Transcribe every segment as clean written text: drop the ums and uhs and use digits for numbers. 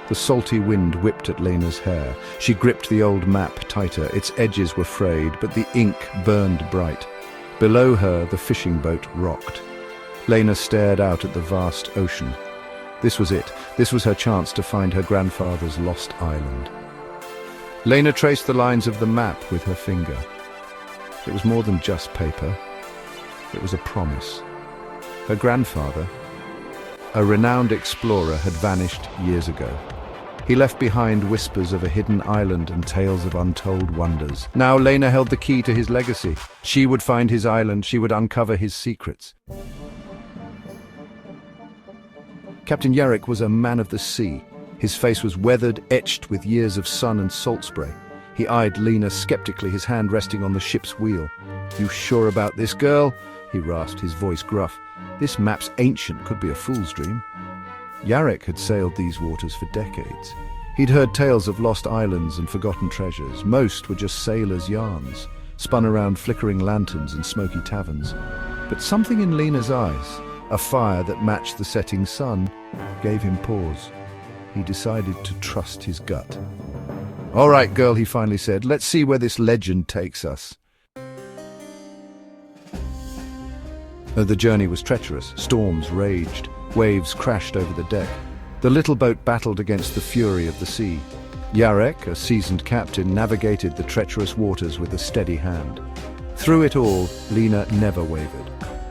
The salty wind whipped at Lena's hair. She gripped the old map tighter. Its edges were frayed, but the ink burned bright. Below her, the fishing boat rocked. Lena stared out at the vast ocean. This was it. This was her chance to find her grandfather's lost island. Lena traced the lines of the map with her finger. It was more than just paper. It was a promise. Her grandfather, a renowned explorer, had vanished years ago. He left behind whispers of a hidden island and tales of untold wonders. Now Lena held the key to his legacy. She would find his island. She would uncover his secrets. Captain Jarek was a man of the sea. His face was weathered, etched with years of sun and salt spray. He eyed Lena skeptically, his hand resting on the ship's wheel. "You sure about this, girl?" he rasped, his voice gruff. "This map's ancient, could be a fool's dream." Jarek had sailed these waters for decades. He'd heard tales of lost islands and forgotten treasures. Most were just sailors' yarns, spun around flickering lanterns and smoky taverns. But something in Lena's eyes, a fire that matched the setting sun, gave him pause. He decided to trust his gut. "All right, girl," he finally said, "let's see where this legend takes us." The journey was treacherous. Storms raged. Waves crashed over the deck. The little boat battled against the fury of the sea. Jarek, a seasoned captain, navigated the treacherous waters with a steady hand. Through it all, Lena never wavered.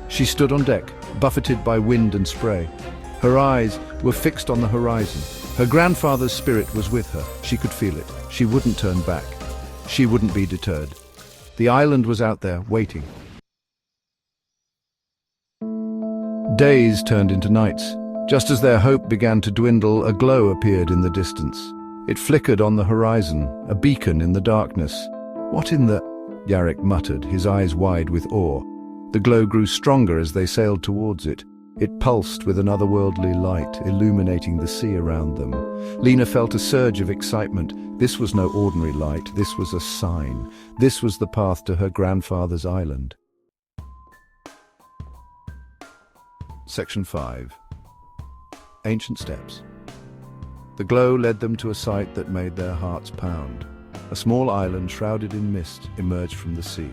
She stood on deck, buffeted by wind and spray. Her eyes were fixed on the horizon. Her grandfather's spirit was with her. She could feel it. She wouldn't turn back. She wouldn't be deterred. The island was out there, waiting. Days turned into nights. Just as their hope began to dwindle, a glow appeared in the distance. It flickered on the horizon, a beacon in the darkness. "What in the—" Jarek muttered, his eyes wide with awe. The glow grew stronger as they sailed towards it. It pulsed with an otherworldly light, illuminating the sea around them. Lena felt a surge of excitement. This was no ordinary light. This was a sign. This was the path to her grandfather's island. Section 5. Ancient Steps. The glow led them to a sight that made their hearts pound. A small island shrouded in mist emerged from the sea,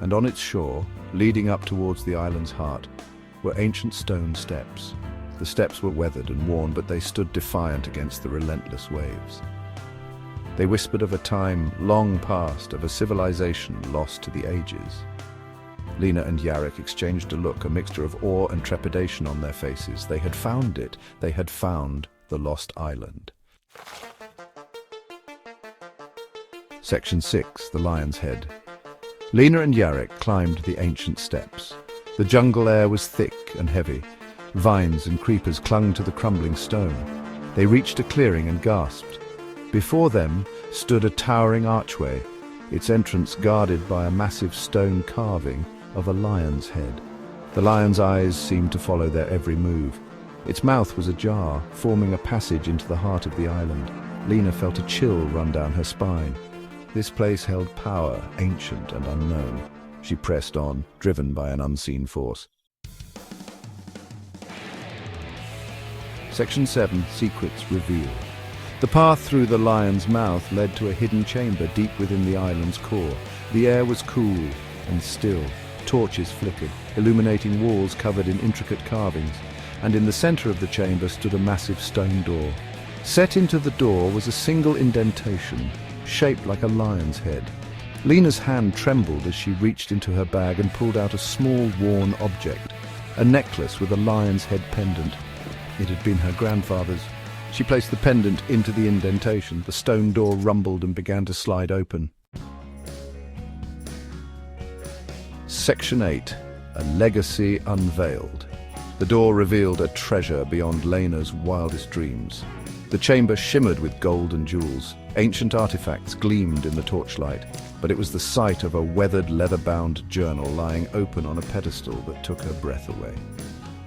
and on its shore, leading up towards the island's heart, were ancient stone steps. The steps were weathered and worn, but they stood defiant against the relentless waves. They whispered of a time long past, of a civilization lost to the ages. Lena and Jarek exchanged a look, a mixture of awe and trepidation on their faces. They had found it. They had found the lost island. Section 6. The Lion's Head. Lena and Jarek climbed the ancient steps. The jungle air was thick and heavy. Vines and creepers clung to the crumbling stone. They reached a clearing and gasped. Before them stood a towering archway, its entrance guarded by a massive stone carving of a lion's head. The lion's eyes seemed to follow their every move. Its mouth was ajar, forming a passage into the heart of the island. Lena felt a chill run down her spine. This place held power, ancient and unknown. She pressed on, driven by an unseen force. Section 7. Secrets Revealed. The path through the lion's mouth led to a hidden chamber deep within the island's core. The air was cool and still. Torches flickered, illuminating walls covered in intricate carvings, and in the center of the chamber stood a massive stone door. Set into the door was a single indentation, shaped like a lion's head. Lena's hand trembled as she reached into her bag and pulled out a small, worn object, a necklace with a lion's head pendant. It had been her grandfather's. She placed the pendant into the indentation. The stone door rumbled and began to slide open. Section 8. A Legacy Unveiled. The door revealed a treasure beyond Lena's wildest dreams. The chamber shimmered with gold and jewels. Ancient artifacts gleamed in the torchlight, but it was the sight of a weathered, leather-bound journal lying open on a pedestal that took her breath away.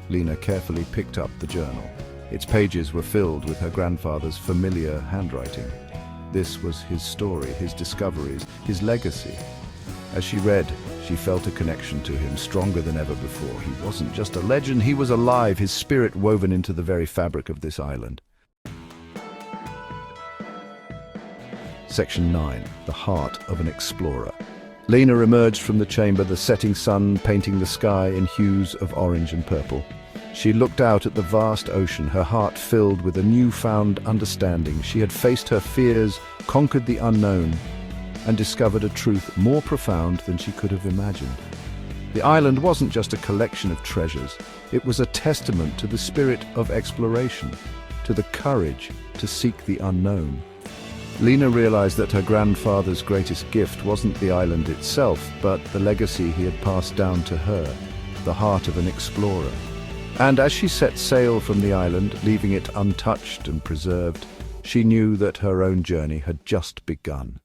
Lena carefully picked up the journal. Its pages were filled with her grandfather's familiar handwriting. This was his story, his discoveries, his legacy. As she read, she felt a connection to him stronger than ever before. He wasn't just a legend, he was alive, his spirit woven into the very fabric of this island. Section 9. The Heart of an Explorer. Lena emerged from the chamber, the setting sun painting the sky in hues of orange and purple. She looked out at the vast ocean, her heart filled with a newfound understanding. She had faced her fears, conquered the unknown, and discovered a truth more profound than she could have imagined. The island wasn't just a collection of treasures. It was a testament to the spirit of exploration, to the courage to seek the unknown. Lena realized that her grandfather's greatest gift wasn't the island itself, but the legacy he had passed down to her, the heart of an explorer. And as she set sail from the island, leaving it untouched and preserved, she knew that her own journey had just begun.